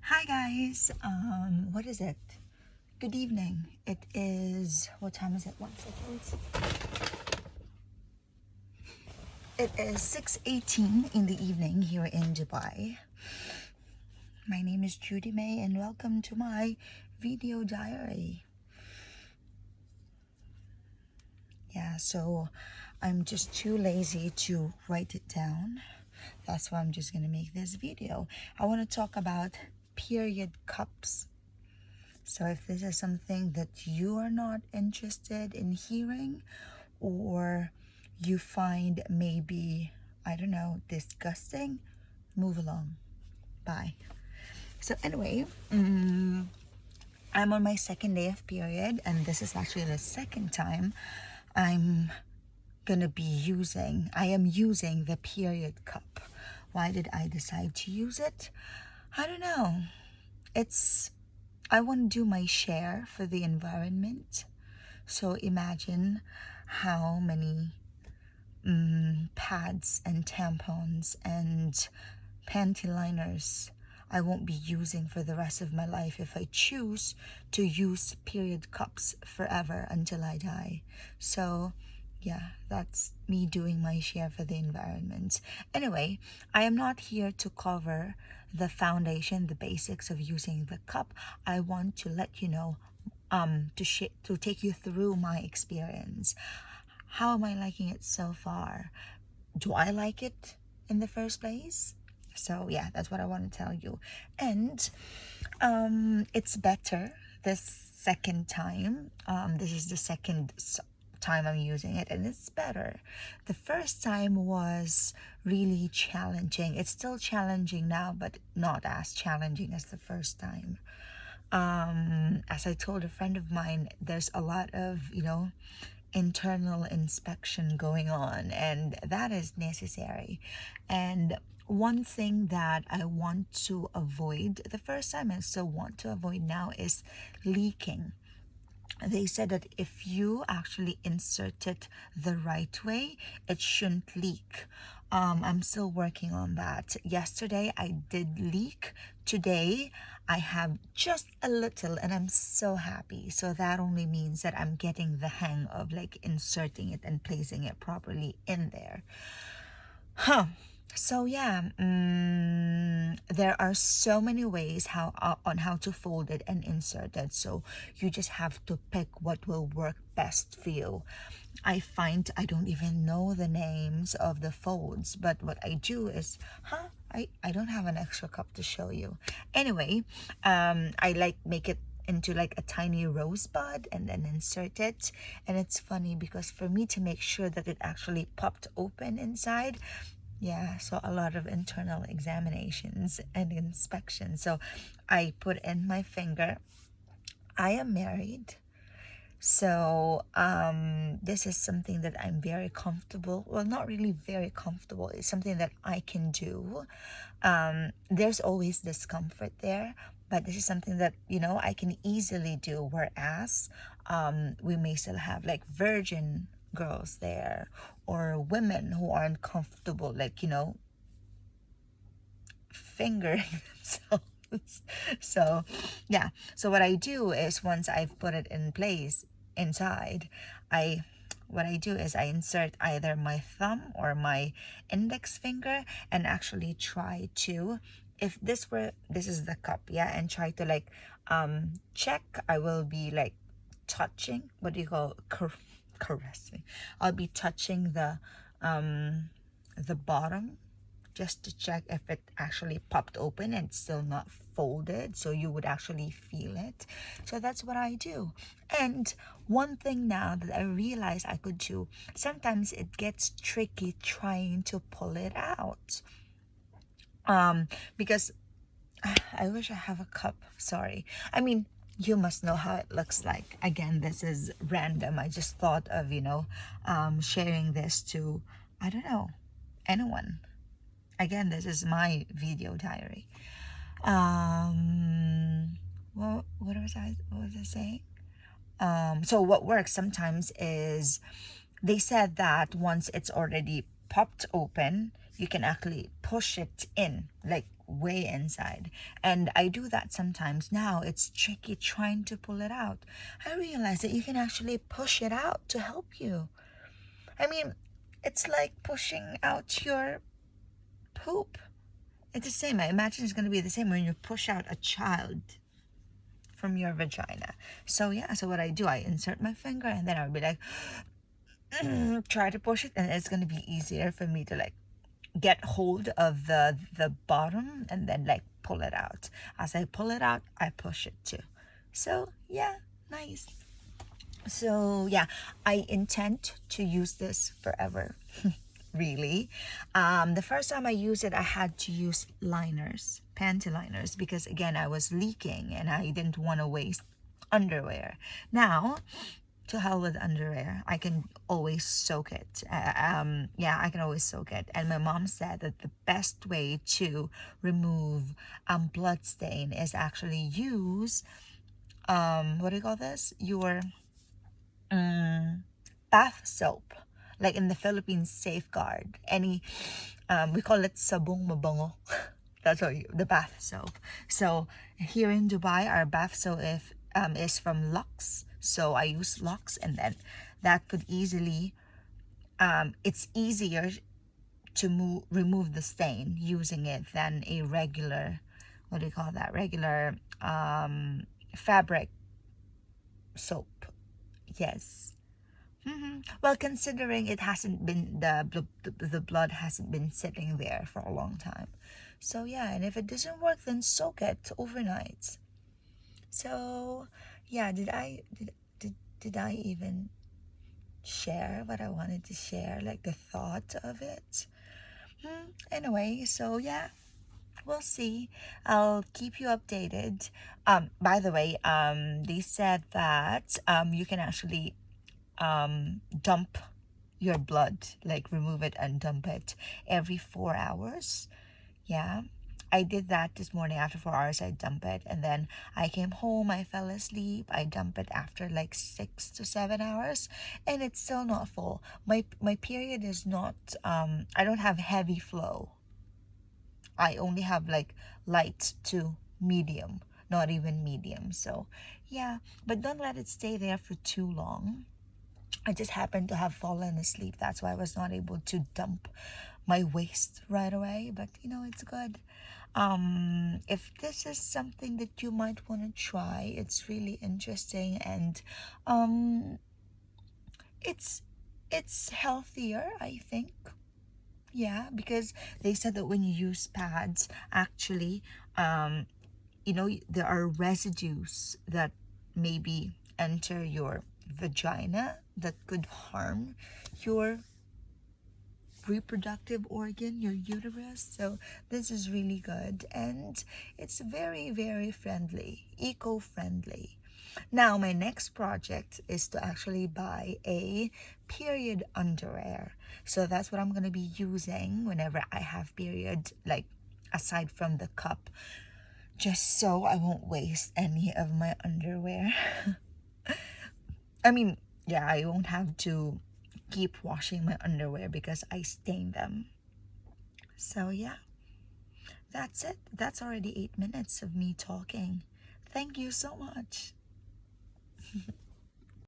Hi guys, what is it? Good evening. It is, what time is it? 1 second. It is 6:18 in the evening here in Dubai. My name is Judy May and welcome to my video diary. Yeah, so I'm just too lazy to write it down. That's why I'm just gonna make this video. I want to talk about period cups. So if this is something that you are not interested in hearing, or you find maybe, I don't know, disgusting, move along. Bye. So anyway, I'm on my second day of period, and this is actually the second time I'm gonna be I am using the period cup. Why did I decide to use it? I don't know. I want to do my share for the environment. So imagine how many pads and tampons and panty liners I won't be using for the rest of my life if I choose to use period cups forever until I die. So yeah, that's me doing my share for the environment. Anyway, I am not here to cover the foundation, the basics of using the cup. I want to let you know, to take you through my experience. How am I liking it so far? Do I like it in the first place? So yeah, that's what I want to tell you. And it's better this second time. This is the second time I'm using it, and it's better. The first time was really challenging. It's still challenging now, but not as challenging as the first time. As I told a friend of mine, there's a lot of, internal inspection going on, and that is necessary. And one thing that I want to avoid the first time and still want to avoid now is leaking. They said that if you actually insert it the right way, it shouldn't leak. I'm still working on that. Yesterday I did leak. Today I have just a little, and I'm so happy. So that only means that I'm getting the hang of like inserting it and placing it properly in there. So yeah, there are so many ways on how to fold it and insert it. So you just have to pick what will work best for you. I find I don't even know the names of the folds, but what I do is, I don't have an extra cup to show you. Anyway, I like make it into like a tiny rosebud and then insert it. And it's funny because for me to make sure that it actually popped open inside, yeah, so a lot of internal examinations and inspections. So I put in my finger. I am married. So this is something that I'm very comfortable. Well, not really very comfortable. It's something that I can do. There's always discomfort there, but this is something that, I can easily do. Whereas we may still have like virgin girls there, or women who aren't comfortable, like, fingering themselves. So yeah, so what I do is once I've put it in place inside, what I do is I insert either my thumb or my index finger and actually try to, if this is the cup, yeah, and try to like check. I will be like touching, what do you call, caressing. I'll be touching the bottom just to check if it actually popped open and it's still not folded, so you would actually feel it. So that's what I do. And one thing now that I realize I could do, sometimes it gets tricky trying to pull it out, because I wish I have a cup. Sorry, I mean, you must know how it looks like. Again, this is random. I just thought of, sharing this to, I don't know, anyone. Again, this is my video diary. Well, what was I saying? So what works sometimes is, they said that once it's already popped open, you can actually push it in, like way inside. And I do that sometimes. Now it's tricky trying to pull it out. I realize that you can actually push it out to help you. I mean, it's like pushing out your poop. It's the same. I imagine it's going to be the same when you push out a child from your vagina. So yeah, so what I do, I insert my finger and then I'll be like, try to push it, and it's going to be easier for me to like get hold of the bottom and then like pull it out. As I pull it out, I push it too. So yeah, nice. So yeah, I intend to use this forever. Really. The first time I used it, I had to use liners, panty liners, because again, I was leaking and I didn't want to waste underwear. Now, to hell with underwear, I can always soak it. Yeah, I can always soak it. And my mom said that the best way to remove blood stain is actually use what do you call this? Your bath soap, like in the Philippines, Safeguard. Any, we call it sabong mabango. That's what the bath soap. So here in Dubai, our bath soap is from Lux. So I use Lux, and then that could easily, it's easier to remove the stain using it than a regular, what do you call that? Regular fabric soap. Yes. Well, considering it hasn't been the blood hasn't been sitting there for a long time, so yeah. And if it doesn't work, then soak it overnight. So yeah, did I even share what I wanted to share, like the thought of it? Anyway, so yeah, we'll see. I'll keep you updated. By the way, they said that you can actually dump your blood, like remove it and dump it every 4 hours. Yeah, I did that this morning. After 4 hours I dump it, and then I came home, I fell asleep, I dump it after like 6 to 7 hours, and it's still not full. My period is not I don't have heavy flow. I only have like light to medium, not even medium. So yeah, but don't let it stay there for too long. I just happened to have fallen asleep. That's why I was not able to dump my waste right away. But you know, it's good. If this is something that you might want to try, it's really interesting, and it's it's healthier, I think. Yeah, because they said that when you use pads, actually, you know, there are residues that maybe enter your vagina that could harm your reproductive organ, your uterus. So this is really good, and it's very, very friendly, eco-friendly. Now my next project is to actually buy a period underwear. So that's what I'm going to be using whenever I have period, like aside from the cup, just so I won't waste any of my underwear. I mean, yeah, I won't have to keep washing my underwear because I stain them. So yeah, that's it. That's already 8 minutes of me talking. Thank you so much.